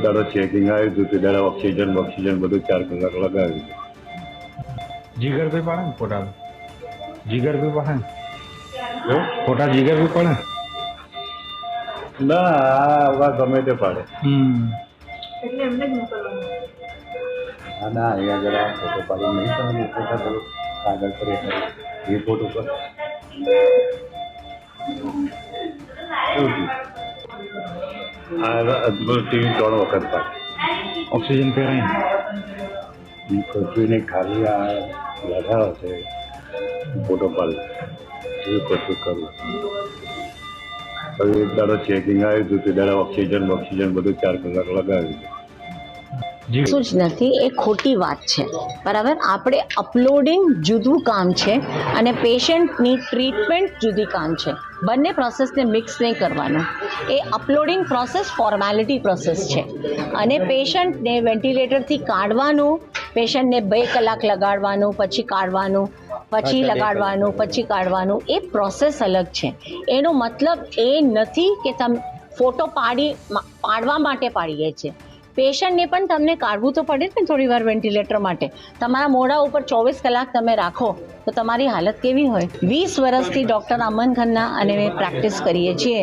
દાડો ચેકિંગ આવ્યું હતું તે દાડો ઓક્સિજન બધું 4 કલાક લગાવ્યું. જીગર ભી પડે ને ફોટા, જીગર ભી પડે ને ફોટા, જીગર ભી પડે ના આ ગમે તે પાડે. એટલે એમને જ મોકલવાનું. હા ના અહીંયા જરા ફોટો પાડી નહીં તમે ફોટા કરો કાગળ પર એ ફોટો પર અદભુત ટીવી 3 વખત પાડી. ઓક્સિજન પહેરાય પૃથ્વીને ખાલી આ લગાવે છે ફોટો પાડી એવું કશું કરવું. હવે એક દાડો ચેકિંગ આવ્યું હતું તે દાડો ઓક્સિજન બધું 4 કલાક લગાવ્યું. શું જ નથી, એ ખોટી વાત છે. બરાબર, આપણે અપલોડિંગ જુદું કામ છે અને પેશન્ટની ટ્રીટમેન્ટ જુદી કામ છે. બંને પ્રોસેસને મિક્સ નહીં કરવાનું. એ અપલોડિંગ પ્રોસેસ ફોર્માલિટી પ્રોસેસ છે અને પેશન્ટને વેન્ટિલેટરથી કાઢવાનું, પેશન્ટને 2 કલાક લગાડવાનું, પછી કાઢવાનું, પછી લગાડવાનું, પછી કાઢવાનું, એ પ્રોસેસ અલગ છે. એનો મતલબ એ નથી કે તમે ફોટો પાડવા માટે પાડીએ છીએ. પેશન્ટને પણ તમને કાઢવું તો પડે ને થોડી વાર વેન્ટિલેટર માટે. તમારા મોઢા ઉપર 24 કલાક તમે રાખો તો તમારી હાલત કેવી હોય. 20 વર્ષથી ડૉક્ટર અમન ખન્ના અને પ્રેક્ટિસ કરીએ છીએ.